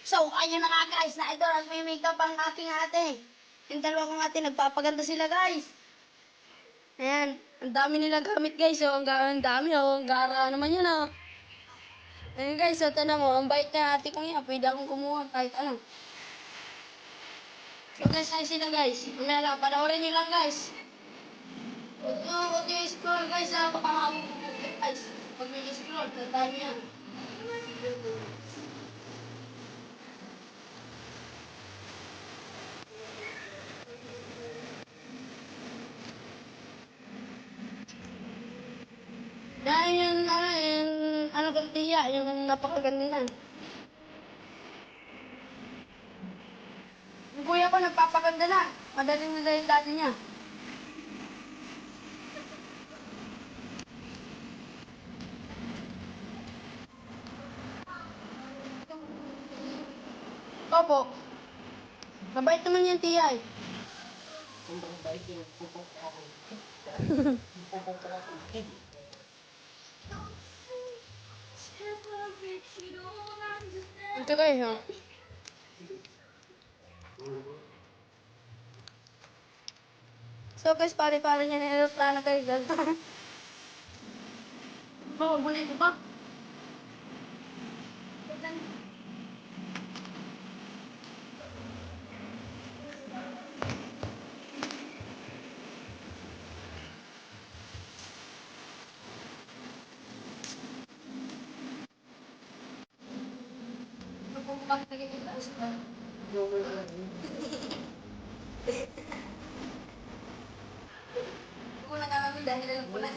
So, ayun na nga guys, na ito ang may makeup ang aking ate. Yung dalawa kong ate, nagpapaganda sila guys. Ayan, ang dami nilang gamit guys. So, ang dami oh, ang gara naman yun oh. Ayan guys, so tanong mo, ang bait na ate kong yan, pwede akong kumuha kahit ano. So guys, ayun sila guys. Mamaya lang, panoorin nyo lang guys. Huwag nyo i-scroll guys ha, baka makabubog guys. Pag may i-scroll, tandaan nyo yan. Yan yung ano kong tiya, yung napakaganda na. Yung kuya ko nagpapaganda na. Madaling na yung dati niya. Opo. Mabait naman yung tiya eh. Ito kayo. So guys, pare-pare niya na aeroplano kayo guys. Mababulay ko ba? Bakit nagkikita sa Kung nagkakamin dahil alam ko na.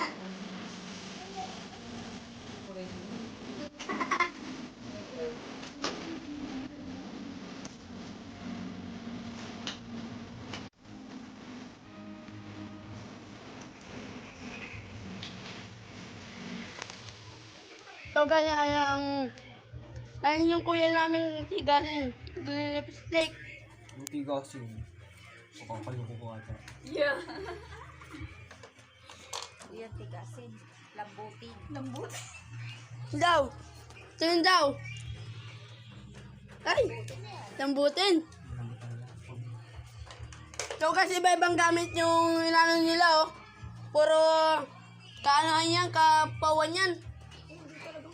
So kaya ayun yung kuya namin tigasin. Lipstick. Buti kasi mukhang kaluko ko ata. Yeah. Yan, tigasin. Lambutin. Lambutin. Daw. Tingin daw. Ay. Lambutin. So kasi iba-ibang gamit yung inano nila oh. Puro kaanohan yan, kapawan yan.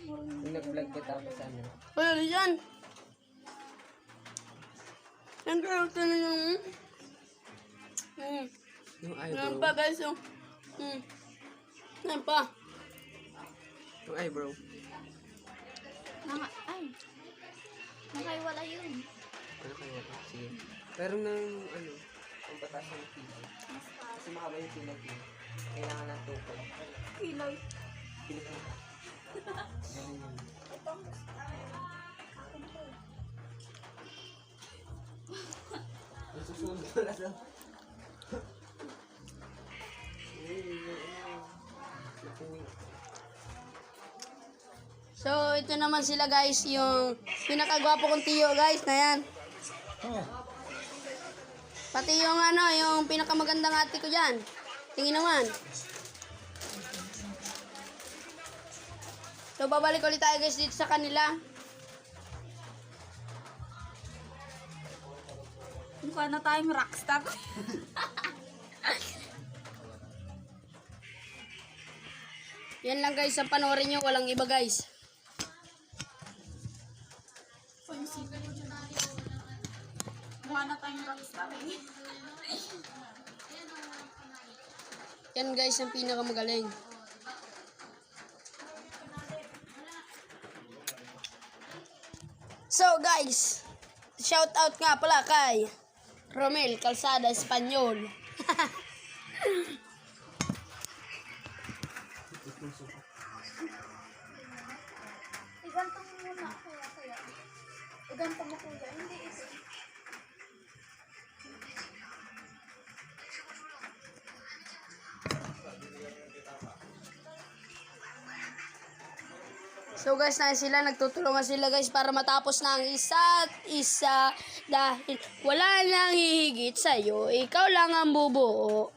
Yung nag-vlog ka tapos ano? Ano yan? Yan kayo ito na yung... Yung Yan eyebrow. pa guys yung... Yan pa. Yung eyebrow. Nakaiwala yun. Ano kaya ito? Sige. Pero nang ano, ang batas ng pilay. Kasi mahaba yung pilay ko. Kailangan ng tukod. Pilay. Pilay ko. Ganun yun. Nasusunod ko na daw. So ito naman sila guys, yung pinakagwapo kong tiyo guys na yan. Pati yung ano, yung pinakamagandang ate ko dyan. Tingin naman. So babalik ulit tayo guys dito sa kanila. Mukha na tayong rockstar. Yan lang guys, ang panoorin nyo, walang iba guys. Mukha na tayong rockstar. Yan guys, ang pinakamagaling. So guys, shout out nga pala kay Romel Calzada Espanyol. Iganto mo muna kuya. Iganto mo kuya. Hindi ito. So guys, na sila, nagtutulungan sila guys para matapos na ang isa't isa dahil wala nang hihigit sa'yo, ikaw lang ang bubuo.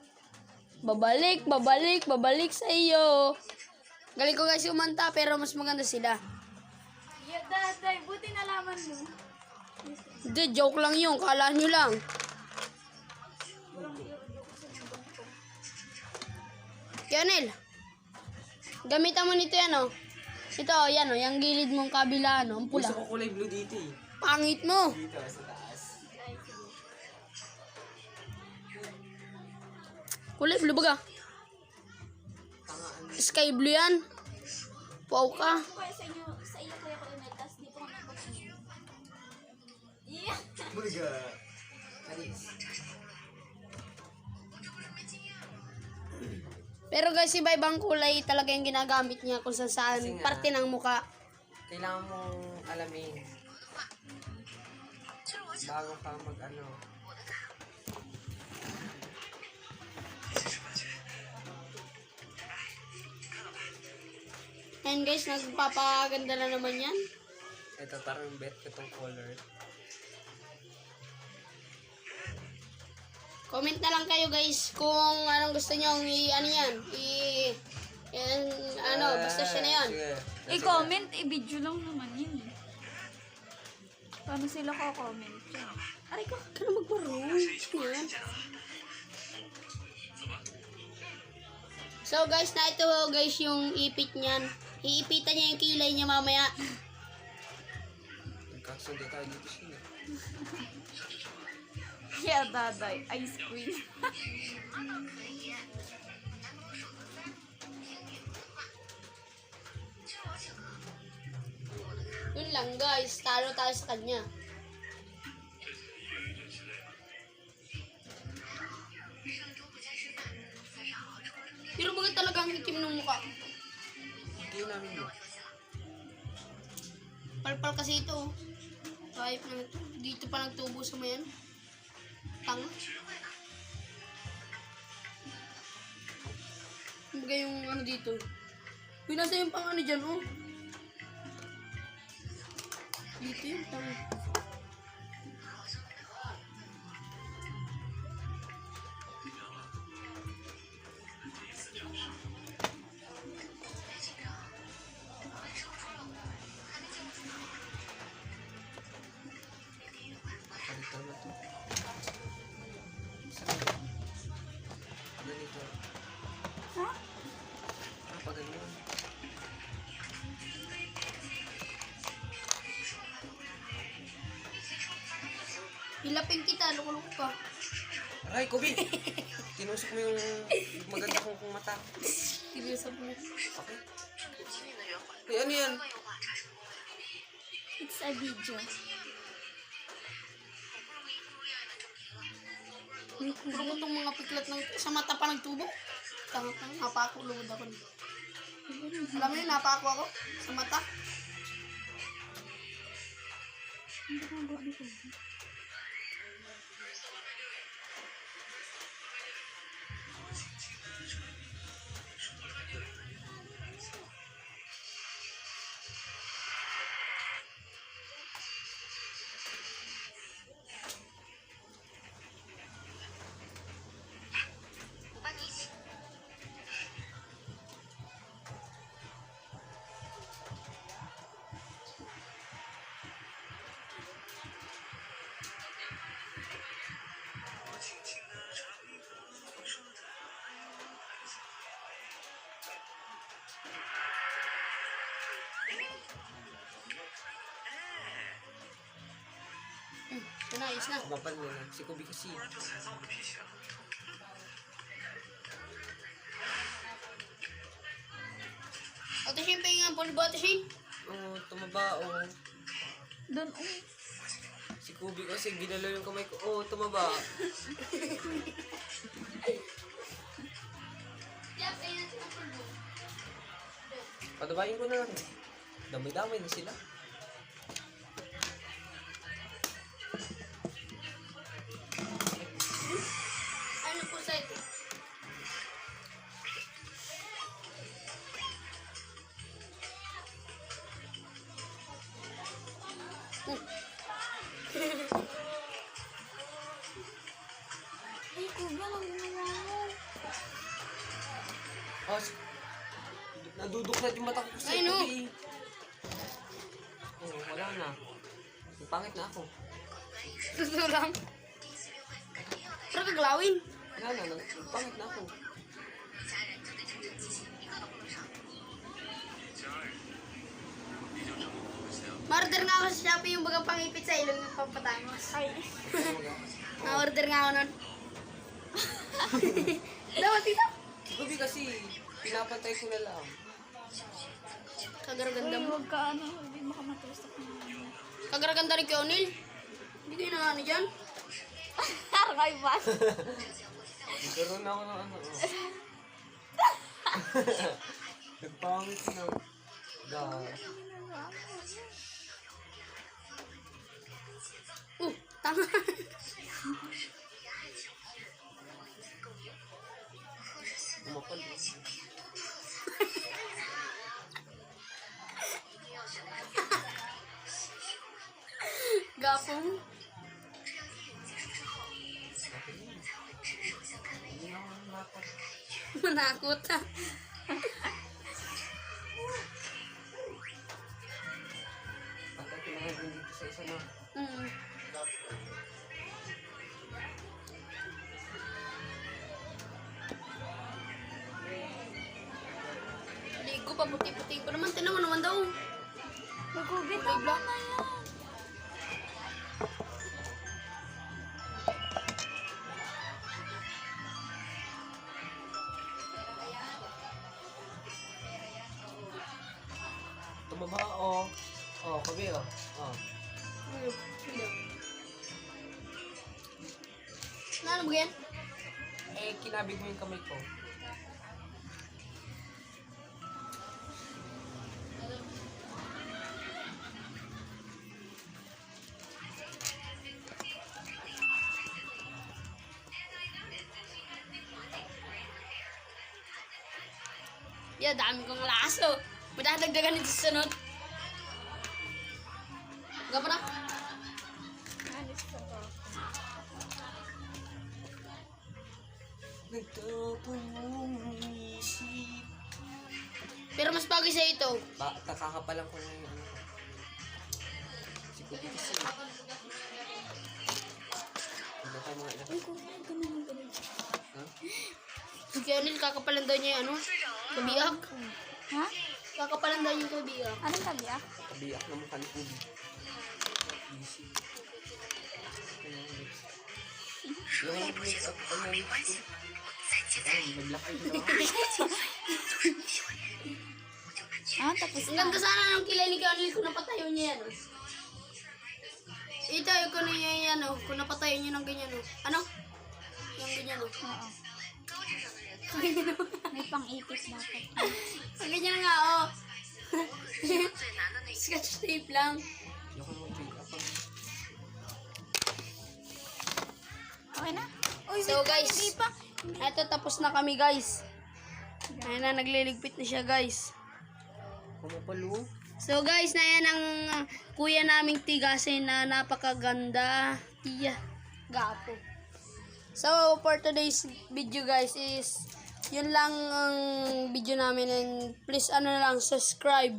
Babalik, babalik, babalik sa iyo. Galing ko guys umanta pero mas maganda sila. Yeah, daday. Buti nalaman mo. Hindi, joke lang yun. Kala nyo lang. Kionel, gamitan mo nito yan, oh. Ito, yan, oh. Yung gilid mong kabila, ano. Ang pula. Gusto ko kulay blue dito eh. Pangit mo. Dito, sa taas. Kulay blue baga. Tangaan. Sky blue yan. Wow ka. Kaya sa iyo kuya ko email, tapos di ko napag-email. Yeah. Buliga. Aris. Pero guys, iba-ibang kulay talaga yung ginagamit niya kung saan Kasi nga, parte ng muka. Kailangan mong alamin. Bago ka mag-ano. And guys, nagpapaganda na naman yan. Ito, parang bet ko itong color. Comment na lang kayo guys kung anong gusto nyo ano yan. Basta siya na yan. Sige. I-comment, i-video lang naman yun eh. Paano sila ko-comment dyan? Aray ko. Ka na magbaro. Yan. So guys, na ito guys yung ipit niyan. Iipitan niya yung kilay niya mamaya. Nagkasundo tayo dito siya. Yeah, daday. Ice cream. Yun lang guys, talo tayo sa kanya. Pero bakit talagang itim ng mukha? Hindi namin yun. Palpal kasi ito. Kahit na dito pa nagtubo sa mayan. Tanga. Kumbaga yung ano dito. Uy, nasa yung pang ano dyan, oh. Dito yung tanga. Palito na to. Saan? Ganito. Ha? Pag ganyan. Hilapin kita, loko-loko ka. Aray, Kobe! Tinusok mo yung maganda kong mata. Tilusap mo. Okay. Ay, ano yan? It's a video. Puro ko itong mga piklat ng sa mata pa nagtubo. Tanga-tanga, napako, lugod ako. Alam mo yun, napako ako sa mata. Ito na, ayos na. Kumapal mo lang. Si Kobe kasi. Ate Shin, pahinga ang pulbo, Ate Shin. Oo, tumaba. Oo. Doon, Si Kobe kasi ginalaw yung kamay ko. Oo, tumaba. Yeah, pahinga natin ang pulbo. Padabayin ko na lang. Damay-damay na sila. Ano po sa ito? ay, kuya, lang ginawa mo. Oh, naduduklat yung mata ko sa Ay, no. Kobe. Oo, wala na. Pangit na ako. Totoo lang. Pero kaglawin. Wala na, pangit na ako. Ma-order nga ako sa Shopee yung bagang pangipit sa ilong ng pampatangos. Ay. Na-order nga ako nun. Dapat dito. Gabi kasi, pinapantay ko na lang. Kagaraganda Uy, mo. huwag ka ano, hindi mo ka matusok na. Kagaraganda rin kay O'Neil. Hindi kayo na ano dyan. Kay Bas. Nagkaroon ako ng ano. Nagpangit na. God. Tama. Umakal. Gapong. Hindi na ako nakakal. Manakot ha. Pagka pinahagin dito sa isa na. Mm. Ligo pa, puti-puti pa naman. Tinan mo naman daw. Nagugit ako na yan. Tumaba o. Oh, kabi o. Oh. Ano ba yan? Eh, kinabig mo yung kamay ko. Yeah, dami kong laso. Madadagdagan nito sa sunod. Gapa na? Alis ka to. Nagtapon mong isip. Pero mas bagay sa ito. Kakakapalan ko na yung ano ko. Si Kubi kasi. Hindi tayo mga ilan. Uy, kumain ka naman ganun. Ha? Si Kionel, kakapalan daw niya yung ano? Kabiyak. Ha? Kakapalan daw yung kabiyak. Anong tabi ah? Kabiyak na mukha ni Kubi. Easy. Yung make-up ko na lips ko. Ay, naglakay na ako. Ah, tapos Ang ganda sana ng kilay ni Kionel kung napatayo niya yan. Oh. Itayo ko na niya yan, oh. Kung napatayo niya ng ganyan, oh. Ano? Yung ganyan, oh. Oo. May pang-ipit dapat. Ang ganyan nga, oh. Scotch tape lang. Yung ko mag-make-up ang Okay na? Uy, So, wait lang, guys. hindi pa. Eto, tapos na kami, guys. Ayan na, nagliligpit na siya, guys. kumapalo. So, guys, na yan ang kuya naming tigasin na napakaganda. Tiya. Gapo. So, for today's video, guys, is yun lang ang video namin. And please, ano na lang, subscribe.